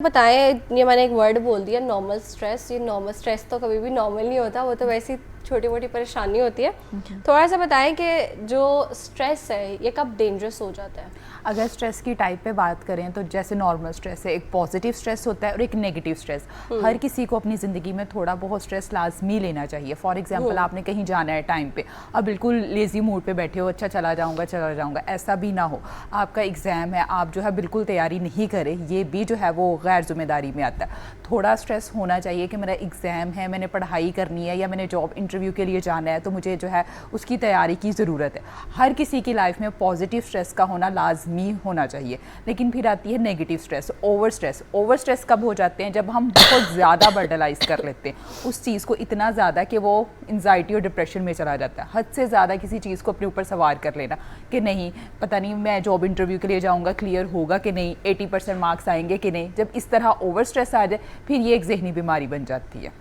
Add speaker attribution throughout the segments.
Speaker 1: बताएं, ये मैंने एक वर्ड बोल दिया नॉर्मल स्ट्रेस। ये नॉर्मल स्ट्रेस तो कभी भी नॉर्मल नहीं होता, वो तो वैसी छोटी मोटी परेशानी होती है। थोड़ा सा बताएं कि जो स्ट्रेस है ये कब डेंजरस हो जाता है।
Speaker 2: अगर स्ट्रेस की टाइप पे बात करें तो जैसे नॉर्मल स्ट्रेस है, एक पॉजिटिव स्ट्रेस होता है और एक नेगेटिव स्ट्रेस। हर किसी को अपनी ज़िंदगी में थोड़ा बहुत स्ट्रेस लाजमी लेना चाहिए। फॉर एग्जांपल आपने कहीं जाना है टाइम पे, अब बिल्कुल लेज़ी मूड पे बैठे हो, अच्छा चला जाऊंगा, ऐसा भी ना हो। आपका एग्ज़ाम है, आप जो है बिल्कुल तैयारी नहीं करें, ये भी जो है वो गैर जिम्मेदारी में आता है। थोड़ा स्ट्रेस होना चाहिए कि मेरा एग्ज़ाम है, मैंने पढ़ाई करनी है या मैंने जॉब इंटरव्यू के लिए जाना है, तो मुझे जो है उसकी तैयारी की ज़रूरत है। हर किसी की लाइफ में पॉजिटिव स्ट्रेस का होना लाजमी होना चाहिए। लेकिन फिर आती है negative stress, over stress. Over stress कब हो जाते हैं? जब हम बहुत ज़्यादा बर्डलाइज कर लेते हैं उस चीज़ को, इतना ज़्यादा कि वो एंजाइटी और डिप्रेशन में चला जाता है। हद से ज़्यादा किसी चीज़ को अपने ऊपर सवार कर लेना कि नहीं, पता नहीं मैं जॉब इंटरव्यू के लिए जाऊँगा, क्लियर होगा कि नहीं, 80% मार्क्स आएंगे कि नहीं। जब इस तरह ओवर स्ट्रेस आ जाए फिर ये एक जहनी बीमारी बन जाती है।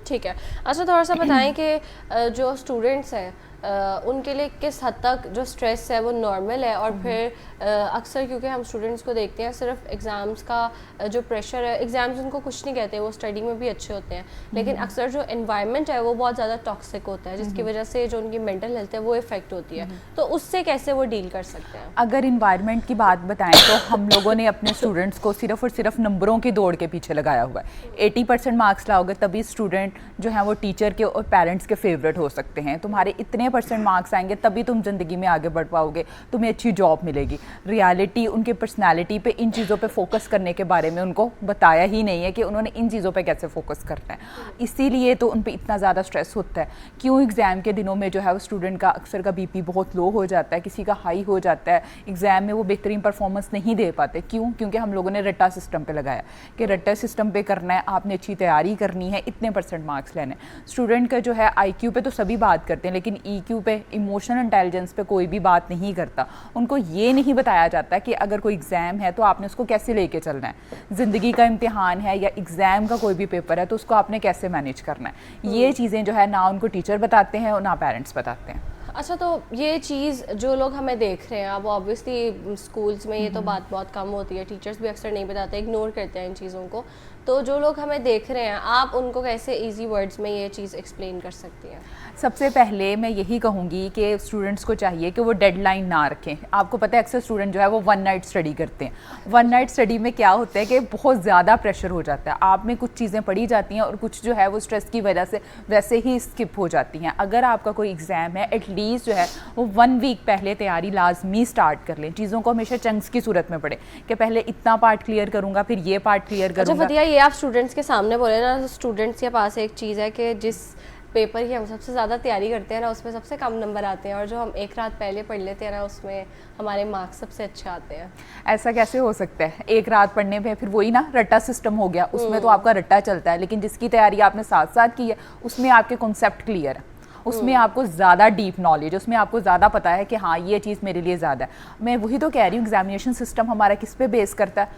Speaker 1: ठीक है। अच्छा, थोड़ा सा बताएं कि जो स्टूडेंट्स हैं उनके लिए किस हद तक जो स्ट्रेस है वो नॉर्मल है, और फिर अक्सर क्योंकि हम स्टूडेंट्स को देखते हैं सिर्फ एग्ज़ाम्स का जो प्रेशर है, एग्ज़ाम्स उनको कुछ नहीं कहते, वो स्टडी में भी अच्छे होते हैं, लेकिन अक्सर जो एनवायरनमेंट है वो बहुत ज़्यादा टॉक्सिक होता है, जिसकी वजह से जो उनकी मेंटल हेल्थ है वो इफ़ेक्ट होती है। तो उससे कैसे वो डील कर सकते हैं?
Speaker 2: अगर इन्वायरमेंट की बात बताएं तो हम लोगों ने अपने स्टूडेंट्स को सिर्फ और सिर्फ नंबरों की दौड़ के पीछे लगाया हुआ है। 80% मार्क्स लाओगे तभी स्टूडेंट जो है वो टीचर के और पेरेंट्स के फेवरेट हो सकते हैं। तुम्हारे इतने % मार्क्स आएंगे तभी तुम ज़िंदगी में आगे बढ़ पाओगे, तुम्हें अच्छी जॉब मिलेगी। रियलिटी उनके पर्सनैलिटी पे, इन चीज़ों पे फोकस करने के बारे में उनको बताया ही नहीं है कि उन्होंने इन चीज़ों पे कैसे फोकस करना है। इसीलिए तो उन पे इतना ज़्यादा स्ट्रेस होता है। क्यों? एग्ज़ाम के दिनों में जो है वो स्टूडेंट का अक्सर का बीपी बहुत लो हो जाता है, किसी का हाई हो जाता है, एग्ज़ाम में वो बेहतरीन परफॉर्मेंस नहीं दे पाते। क्यों? क्योंकि हम लोगों ने रट्टा सिस्टम पे लगाया कि रट्टा सिस्टम पे करना है, आपने अच्छी तैयारी करनी है, इतने % मार्क्स लेने। स्टूडेंट का जो है IQ पे तो सभी बात करते हैं, लेकिन EQ पे, इमोशनल इंटेलिजेंस पे कोई भी बात नहीं करता। उनको ये नहीं बताया जाता कि अगर कोई एग्ज़ाम है तो आपने उसको कैसे लेके चलना है। ज़िंदगी का इम्तिहान है या एग्ज़ाम का कोई भी पेपर है तो उसको आपने कैसे मैनेज करना है। ये चीज़ें जो है ना उनको टीचर बताते हैं और ना पेरेंट्स बताते हैं।
Speaker 1: अच्छा, तो ये चीज़ जो लोग हमें देख रहे हैं, अब ऑब्वियसली स्कूल्स में ये तो बात बहुत कम होती है, टीचर्स भी अक्सर नहीं बताते, इग्नोर करते हैं इन चीज़ों को। तो जो लोग हमें देख रहे हैं, आप उनको कैसे इजी वर्ड्स में ये चीज़ एक्सप्लेन कर सकती हैं?
Speaker 2: सबसे पहले मैं यही कहूँगी कि स्टूडेंट्स को चाहिए कि वो डेडलाइन ना रखें। आपको पता है अक्सर स्टूडेंट जो है वो 1 नाइट स्टडी करते हैं। 1 नाइट स्टडी में क्या होता है कि बहुत ज़्यादा प्रेशर हो जाता है। आप में कुछ चीज़ें पढ़ी जाती हैं और कुछ जो है वो स्ट्रेस की वजह से वैसे ही स्किप हो जाती हैं। अगर आपका कोई एग्ज़ाम है, एटलीस्ट जो है वो 1 वीक पहले तैयारी लाजमी स्टार्ट कर लें। चीज़ों को हमेशा चंक्स की सूरत में पढ़ें कि पहले इतना पार्ट क्लियर करूँगा, फिर ये पार्ट क्लियर
Speaker 1: अच्छा
Speaker 2: करूँगा।
Speaker 1: फतिया, ये आप स्टूडेंट्स के सामने बोले ना, स्टूडेंट्स के पास एक चीज़ है कि जिस पेपर की हम सबसे ज़्यादा तैयारी करते हैं ना उसमें सबसे कम नंबर आते हैं, और जो हम एक रात पहले पढ़ लेते हैं ना उसमें हमारे मार्क्स सबसे अच्छे आते हैं।
Speaker 2: ऐसा कैसे हो सकता है? एक रात पढ़ने में फिर वही ना रट्टा सिस्टम हो गया, उसमें तो आपका रट्टा चलता है। लेकिन जिसकी तैयारी आपने साथ साथ की है उसमें आपके कॉन्सेप्ट क्लियर है, उसमें आपको ज़्यादा डीप नॉलेज, उसमें आपको ज़्यादा पता है कि हाँ ये चीज़ मेरे लिए ज़्यादा है। मैं वही तो कह रही हूँ, एग्जामिनेशन सिस्टम हमारा किस पे बेस करता है?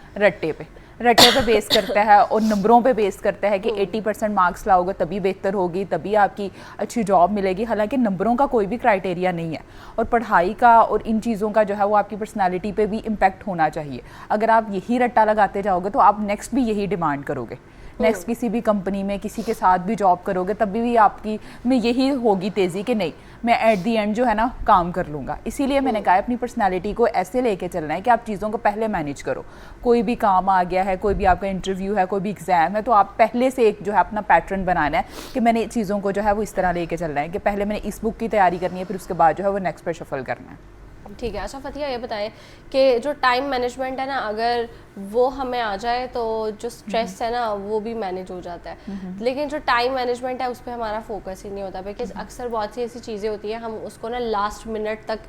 Speaker 2: रट्टे पे बेस करता है और नंबरों पे बेस करता है कि 80% मार्क्स लाओगे तभी बेहतर होगी, तभी आपकी अच्छी जॉब मिलेगी। हालांकि नंबरों का कोई भी क्राइटेरिया नहीं है, और पढ़ाई का और इन चीज़ों का जो है वो आपकी पर्सनालिटी पे भी इम्पैक्ट होना चाहिए। अगर आप यही रट्टा लगाते जाओगे तो आप नेक्स्ट भी यही डिमांड करोगे, नेक्स्ट किसी भी कंपनी में किसी के साथ भी जॉब करोगे तभी भी आपकी में यही होगी तेज़ी कि नहीं, मैं एट दी एंड जो है ना काम कर लूँगा। इसीलिए मैंने कहा अपनी पर्सनालिटी को ऐसे लेके चलना है कि आप चीज़ों को पहले मैनेज करो। कोई भी काम आ गया है, कोई भी आपका इंटरव्यू है, कोई भी एग्ज़ाम है, तो आप पहले से एक जो है अपना पैटर्न बनाना है कि मैंने चीज़ों को जो है वो इस तरह लेके चलना है कि पहले मैंने इस बुक की तैयारी करनी है, फिर उसके बाद जो है वो नेक्स्ट पर शफल करना है।
Speaker 1: ठीक है। अच्छा फतिया, ये बताएं कि जो टाइम मैनेजमेंट है ना, अगर वो हमें आ जाए तो जो स्ट्रेस है ना वो भी मैनेज हो जाता है। लेकिन जो टाइम मैनेजमेंट है उस पर हमारा फोकस ही नहीं होता, बिकॉज अक्सर बहुत सी ऐसी चीज़ें होती हैं हम उसको ना लास्ट मिनट तक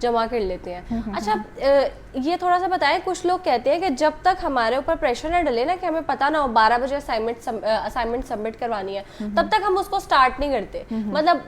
Speaker 1: जमा कर लेते हैं। अच्छा, ये थोड़ा सा बताएं, कुछ लोग कहते हैं कि जब तक हमारे ऊपर प्रेशर ना डले ना, कि हमें पता ना हो 12 बजे असाइनमेंट सबमिट करवानी है, तब तक हम उसको स्टार्ट नहीं करते। मतलब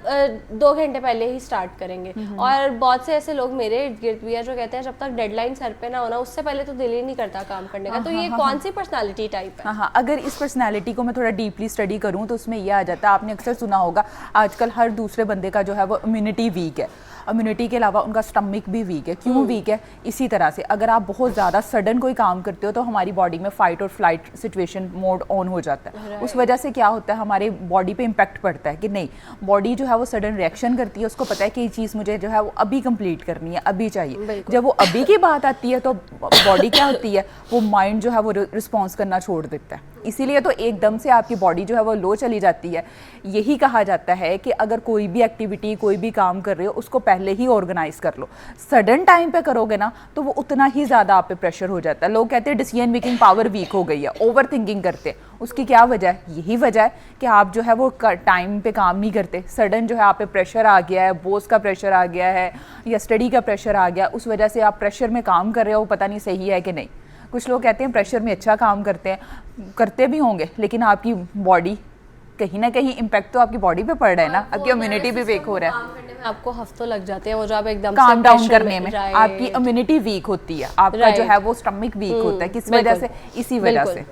Speaker 1: 2 घंटे पहले ही स्टार्ट करेंगे। और बहुत से ऐसे लोग मेरे इर्द गिर्द भी है जो कहते हैं जब तक डेडलाइन सर पे ना होना उससे पहले तो दिल ही नहीं करता काम करने का। तो ये कौन सी पर्सनालिटी टाइप है?
Speaker 2: हाँ, अगर इस पर्सनालिटी को मैं थोड़ा डीपली स्टडी करूँ तो उसमें यह आ जाता है, आपने अक्सर सुना होगा आजकल हर दूसरे बंदे का जो है वो इम्यूनिटी वीक है। इम्यूनिटी के अलावा उनका स्टमक भी वीक है। क्यों वीक है? इसी तरह से अगर आप बहुत ज़्यादा सडन कोई काम करते हो तो हमारी बॉडी में फाइट और फ्लाइट सिचुएशन मोड ऑन हो जाता है। उस वजह से क्या होता है, हमारे बॉडी पे इम्पैक्ट पड़ता है कि नहीं, बॉडी जो है वो सडन रिएक्शन करती है, उसको पता है कि ये चीज़ मुझे जो है वो अभी कंप्लीट करनी है, अभी चाहिए। जब वो अभी की बात आती है तो बॉडी क्या होती है, वो माइंड जो है वो रिस्पॉन्स करना छोड़ देता है। इसीलिए तो एकदम से आपकी बॉडी जो है वो लो चली जाती है। यही कहा जाता है कि अगर कोई भी एक्टिविटी, कोई भी काम कर रहे हो, उसको पहले ही ऑर्गेनाइज कर लो। सडन टाइम पे करोगे ना तो वो उतना ही ज़्यादा आप पे प्रेशर हो जाता है। लोग कहते हैं डिसीजन मेकिंग पावर वीक हो गई है, ओवर थिंकिंग करते हैं। उसकी क्या वजह है? यही वजह है कि आप जो है वो टाइम पे काम नहीं करते। सडन जो है आप पे प्रेशर आ गया है, बॉस का प्रेशर आ गया है या स्टडी का प्रेशर आ गया, उस वजह से आप प्रेशर में काम कर रहे हो, पता नहीं सही है कि नहीं। कुछ लोग कहते हैं प्रेशर में अच्छा काम करते हैं, करते भी होंगे, लेकिन आपकी बॉडी कहीं ना कहीं इम्पैक्ट तो आपकी बॉडी पे पड़ रहा है ना, आपकी इम्यूनिटी भी वीक हो रहा है।
Speaker 1: काम करने में आपको हफ्तों लग जाते हैं, वो जो आप एकदम
Speaker 2: काम
Speaker 1: से
Speaker 2: डाउन
Speaker 1: pressure
Speaker 2: करने में आपकी इम्यूनिटी वीक होती है, आपका जो है वो स्टमक वीक होता है। किस वजह से? इसी वजह से।